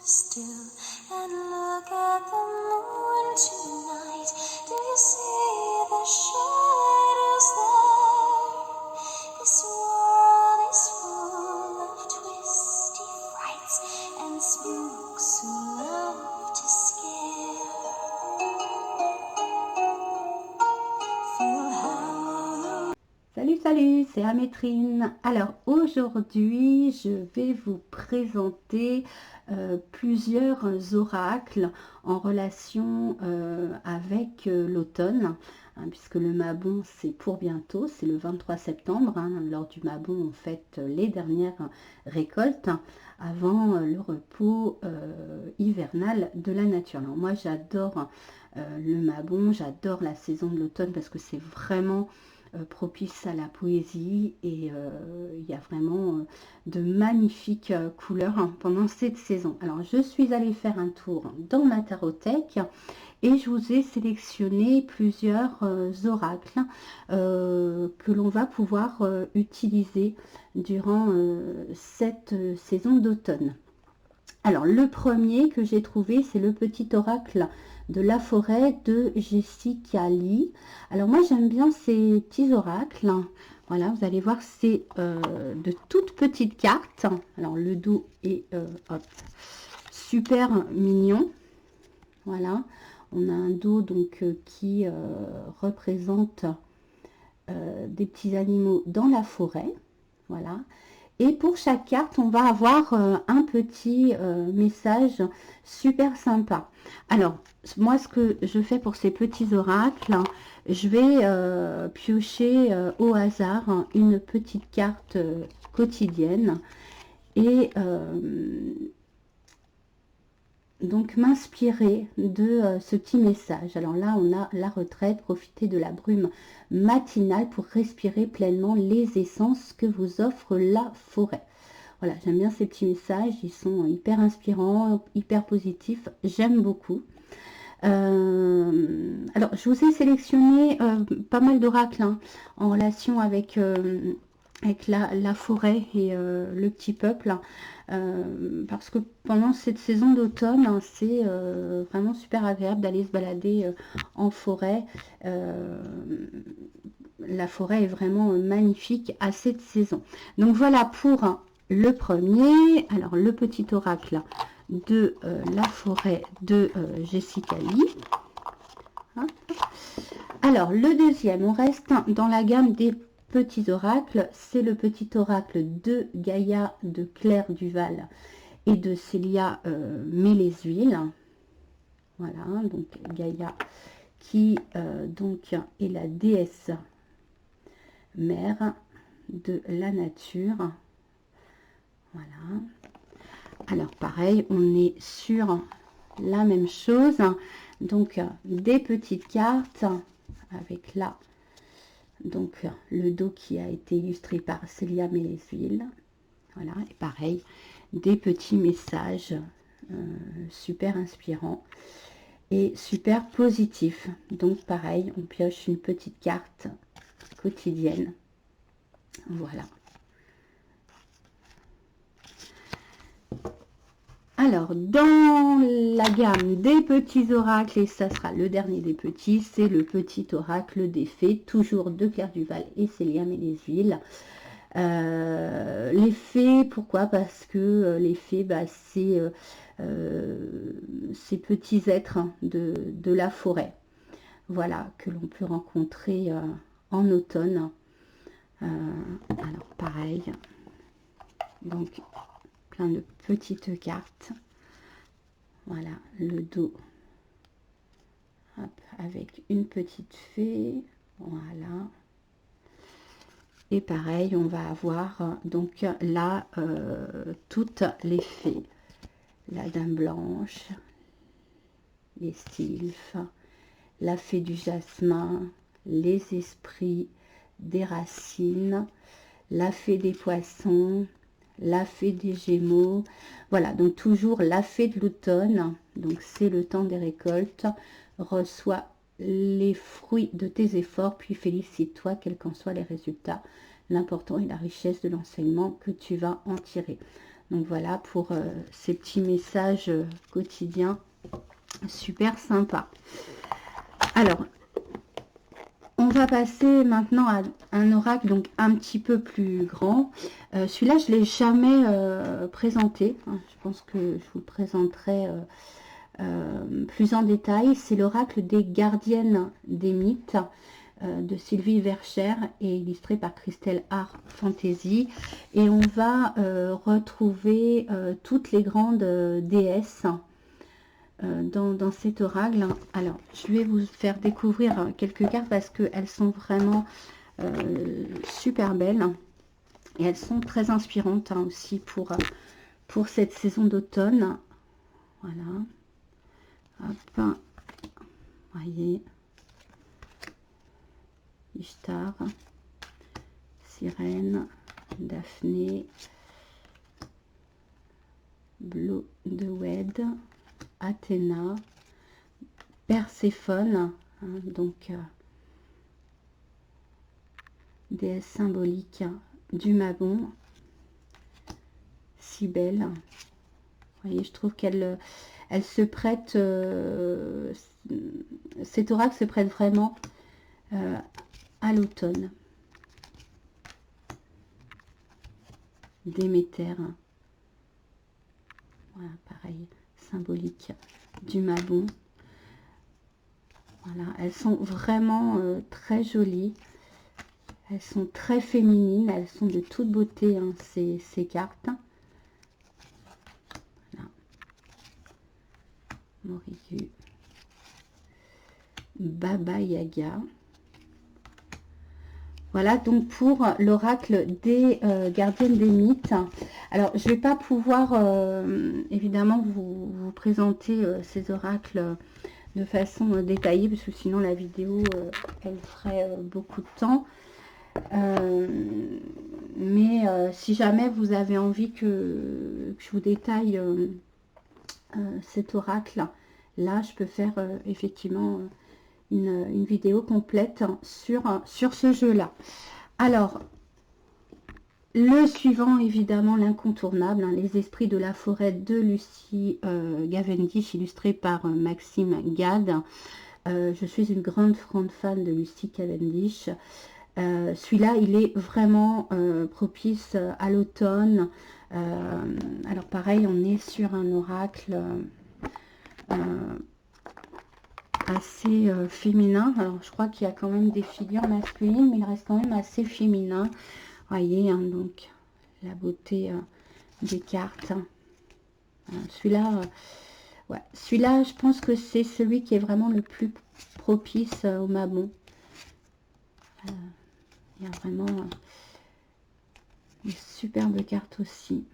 still and look at the moon tonight. Do you see the shadows there? This world is full of twisty frights and spooks who love to scare. Feel how Salut, salut, c'est Amétrine. Alors aujourd'hui, je vais vous présenter plusieurs oracles en relation avec l'automne, hein, puisque le Mabon c'est pour bientôt, c'est le 23 septembre. Hein, lors du Mabon, on fête les dernières récoltes avant le repos hivernal de la nature. Alors moi j'adore le Mabon, j'adore la saison de l'automne parce que c'est vraiment propice à la poésie et il y a vraiment de magnifiques couleurs pendant cette saison. Alors je suis allée faire un tour dans ma tarothèque et je vous ai sélectionné plusieurs oracles que l'on va pouvoir utiliser durant cette saison d'automne. Alors le premier que j'ai trouvé, c'est le petit oracle de la forêt de Jessica Lee. Alors moi j'aime bien ces petits oracles. Voilà, vous allez voir, c'est de toutes petites cartes. Alors le dos est hop, super mignon. Voilà, on a un dos donc qui représente des petits animaux dans la forêt. Voilà. Et pour chaque carte, on va avoir un petit message super sympa. Alors, moi, ce que je fais pour ces petits oracles, je vais piocher au hasard une petite carte quotidienne et donc m'inspirer de ce petit message. Alors là, on a la retraite, profiter de la brume matinale pour respirer pleinement les essences que vous offre la forêt. Voilà, j'aime bien ces petits messages, ils sont hyper inspirants, hyper positifs, j'aime beaucoup. Alors, je vous ai sélectionné pas mal d'oracles hein, en relation avec la forêt et le petit peuple, parce que pendant cette saison d'automne, hein, c'est vraiment super agréable d'aller se balader en forêt. La forêt est vraiment magnifique à cette saison. Donc voilà pour le premier. Alors le petit oracle de la forêt de Jessica Lee. Hein. Alors le deuxième, on reste dans la gamme des petits oracles, c'est le petit oracle de Gaïa de Claire Duval et de Célia Mélésuil. Voilà, donc Gaïa qui donc est la déesse mère de la nature. Voilà. Alors pareil, on est sur la même chose. Donc des petites cartes avec là donc le dos qui a été illustré par Célia Mélésuil. Voilà, et pareil, des petits messages super inspirants et super positifs. Donc pareil, on pioche une petite carte quotidienne. Voilà. Alors, dans la gamme des petits oracles, et ça sera le dernier des petits, c'est le petit oracle des fées, toujours de Claire Duval et Célia Mélésuil. Les fées, pourquoi? Parce que les fées, bah, c'est ces petits êtres de la forêt. Voilà, que l'on peut rencontrer en automne. Alors, pareil. Donc, plein de petites cartes. Voilà, le dos. Hop, avec une petite fée. Voilà. Et pareil, on va avoir donc là toutes les fées. La dame blanche, les sylphes, la fée du jasmin, les esprits des racines, la fée des poissons, la fée des gémeaux. Voilà, donc toujours la fée de l'automne, donc c'est le temps des récoltes, reçoit les fruits de tes efforts, puis félicite-toi, quels qu'en soient les résultats. L'important est la richesse de l'enseignement que tu vas en tirer. Donc voilà pour ces petits messages quotidiens. Super sympa. Alors, on va passer maintenant à un oracle donc un petit peu plus grand. Celui-là, je ne l'ai jamais présenté. Je pense que je vous le présenterai plus en détail. C'est l'oracle des gardiennes des mythes de Sylvie Vercher et illustré par Christelle Art Fantasy. Et on va retrouver toutes les grandes déesses dans cet oracle. Alors, je vais vous faire découvrir quelques cartes parce qu'elles sont vraiment super belles. Et elles sont très inspirantes aussi pour cette saison d'automne. Voilà. Hop. Voyez. Ishtar, Sirène, Daphné, Blue de Wed, Athéna, Perséphone, donc déesse symbolique du Mabon, Cybèle. Vous voyez, je trouve qu'elle se prête, cet oracle se prête vraiment à l'automne. Déméter, voilà, pareil, symbolique du Mabon. Voilà, elles sont vraiment très jolies. Elles sont très féminines, elles sont de toute beauté, ces cartes. Voilà. Morigu, Baba Yaga. Voilà donc pour l'oracle des gardiennes des mythes. Alors je ne vais pas pouvoir évidemment vous présenter ces oracles de façon détaillée parce que sinon la vidéo elle ferait beaucoup de temps. Mais si jamais vous avez envie que je vous détaille cet oracle, là je peux faire effectivement une vidéo complète sur ce jeu-là. Alors, le suivant, évidemment, l'incontournable, les esprits de la forêt de Lucie Cavendish, illustré par Maxime Gad. Je suis une grande fan de Lucie Cavendish. Celui-là, il est vraiment propice à l'automne. Alors, pareil, on est sur un oracle assez féminin. Alors je crois qu'il y a quand même des figures masculines, mais il reste quand même assez féminin. Vous voyez, donc la beauté des cartes. Celui-là, ouais, celui-là, je pense que c'est celui qui est vraiment le plus propice au Mabon. Il y a vraiment une superbe carte aussi.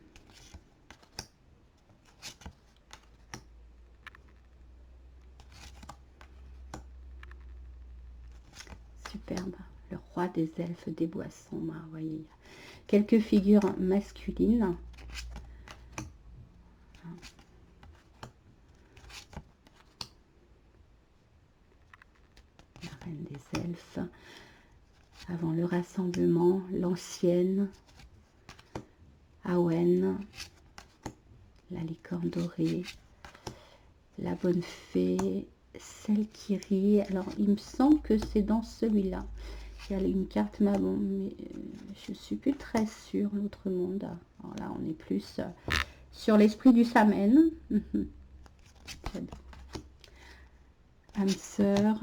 Superbe, le roi des elfes des boissons. Vous voyez, quelques figures masculines. La reine des elfes. Avant le rassemblement, l'ancienne, Awen, la licorne dorée, la bonne fée, celle qui rit. Alors il me semble que c'est dans celui-là. Il y a une carte Mabon, mais je suis plus très sûre. L'autre monde. Alors là on est plus sur l'esprit du Samen. Âme sœur,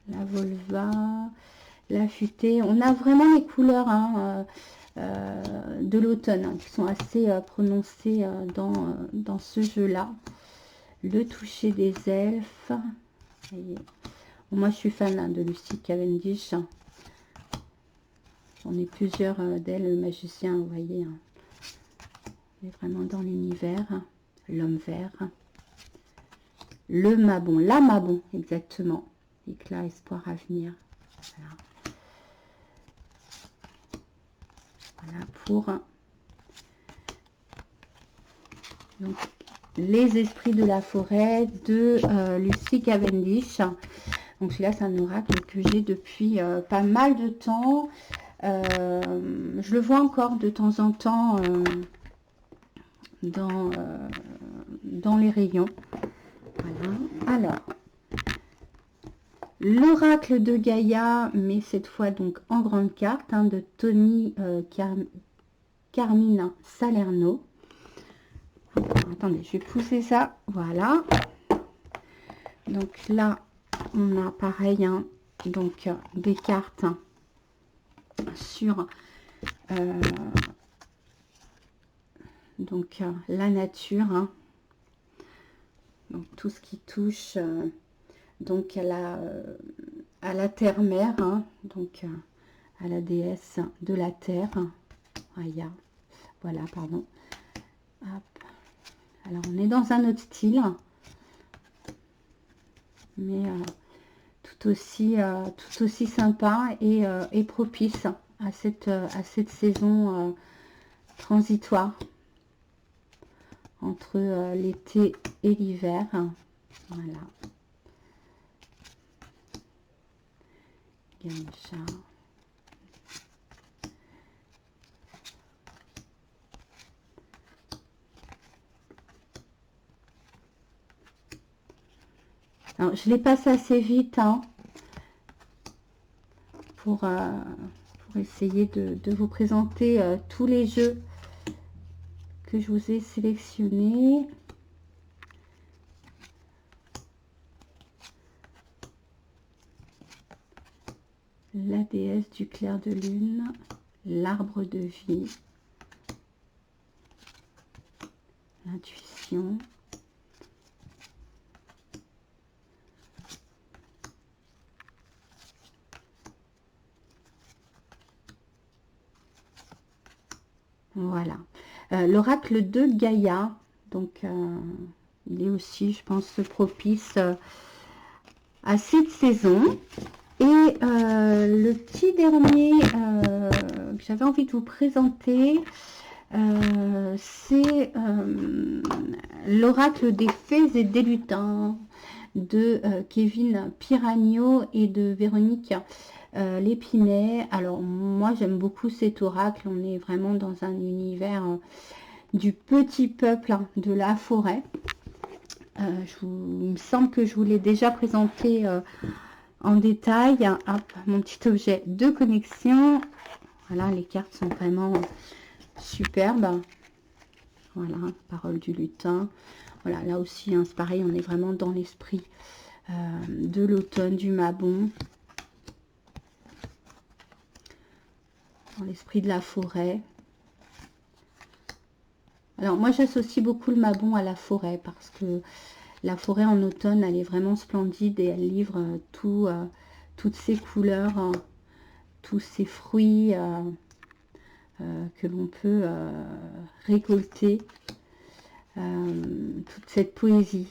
la volva, la futée. On a vraiment les couleurs de l'automne qui sont assez prononcées dans ce jeu-là. Le toucher des elfes. Moi, je suis fan de Lucie Cavendish. J'en ai plusieurs d'elle, le magicien, vous voyez. On est vraiment dans l'univers. L'homme vert. Le Mabon, la Mabon, exactement. Éclat, espoir, avenir. Voilà. Voilà pour donc, les esprits de la forêt de Lucie Cavendish. Donc celui-là, c'est un oracle que j'ai depuis pas mal de temps. Je le vois encore de temps en temps dans les rayons. Voilà. Alors, l'oracle de Gaïa, mais cette fois donc en grande carte, hein, de Tony Carmine Salerno. Attendez, je vais pousser ça. Voilà. Donc là, on a pareil, hein, donc des cartes sur donc la nature, hein. Donc tout ce qui touche donc à la terre-mère, hein, donc à la déesse de la terre. Aya. Voilà, pardon. Hop. Alors on est dans un autre style, mais tout aussi sympa et propice à cette saison transitoire entre l'été et l'hiver. Voilà. Ganesha. Alors, je les passe assez vite, hein, pour essayer de vous présenter tous les jeux que je vous ai sélectionnés. La déesse du clair de lune, l'arbre de vie, l'intuition, voilà. L'oracle de Gaïa, donc il est aussi, je pense, propice à cette saison. Et le petit dernier que j'avais envie de vous présenter, c'est l'oracle des fées et des lutins de Kevin Piragno et de Véronique Lépinet. Alors moi j'aime beaucoup cet oracle, on est vraiment dans un univers du petit peuple, hein, de la forêt. Il me semble que je vous l'ai déjà présenté en détail. Hop, mon petit objet de connexion. Voilà, les cartes sont vraiment superbes. Voilà, parole du lutin. Voilà, là aussi, hein, c'est pareil, on est vraiment dans l'esprit de l'automne, du mabon. Dans l'esprit de la forêt. Alors, moi, j'associe beaucoup le mabon à la forêt parce que la forêt en automne, elle est vraiment splendide et elle livre toutes ces couleurs, tous ces fruits que l'on peut récolter, toute cette poésie.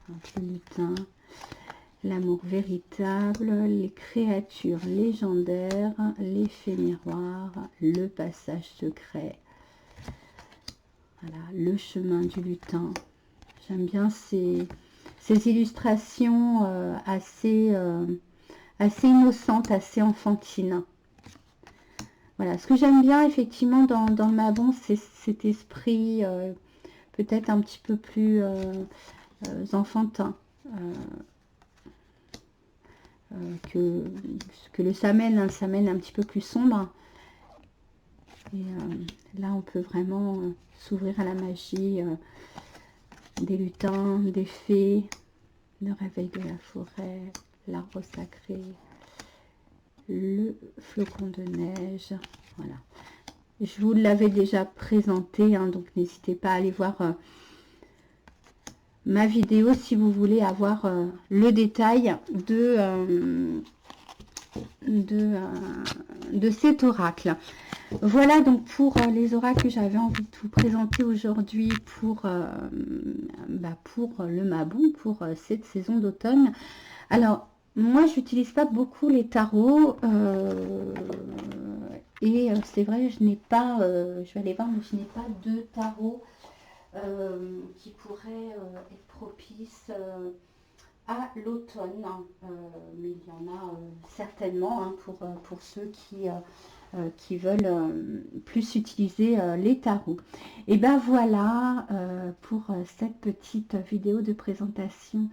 Un peu lutin, l'amour véritable, les créatures légendaires, les fées miroirs, le passage secret. Voilà, le chemin du lutin. J'aime bien ces illustrations assez innocentes, assez enfantines. Voilà, ce que j'aime bien effectivement dans le mabon, c'est cet esprit peut-être un petit peu plus enfantin que le Samhain. Le Samhain un petit peu plus sombre. Et là, on peut vraiment s'ouvrir à la magie des lutins, des fées, le réveil de la forêt, l'arbre sacré, le flocon de neige. Voilà. Je vous l'avais déjà présenté, hein, donc n'hésitez pas à aller voir ma vidéo si vous voulez avoir le détail de cet oracle. Voilà donc pour les oracles que j'avais envie de vous présenter aujourd'hui pour le mabon, pour cette saison d'automne. Alors moi j'utilise pas beaucoup les tarots et c'est vrai, je n'ai pas, je vais aller voir, mais je n'ai pas de tarot qui pourrait être propice à l'automne, mais il y en a certainement, hein, pour ceux qui qui veulent plus utiliser les tarots. Et ben voilà pour cette petite vidéo de présentation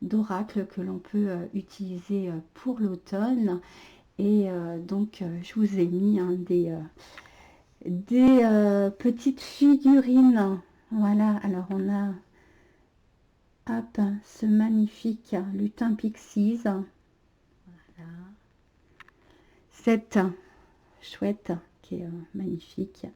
d'oracle que l'on peut utiliser pour l'automne. Et donc je vous ai mis des petites figurines. Voilà, alors on a hop, ce magnifique lutin pixies. Voilà. Cette chouette qui est magnifique.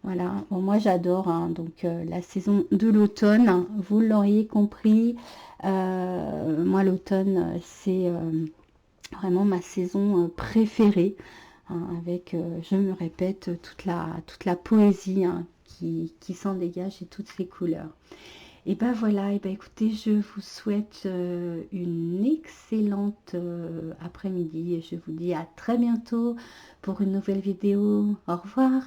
Voilà, bon, moi j'adore hein, donc la saison de l'automne, vous l'auriez compris. Moi l'automne c'est vraiment ma saison préférée, hein, avec, je me répète, toute la poésie hein, qui s'en dégage et toutes ces couleurs. Et ben voilà, et ben écoutez, je vous souhaite une excellente après-midi et je vous dis à très bientôt pour une nouvelle vidéo. Au revoir.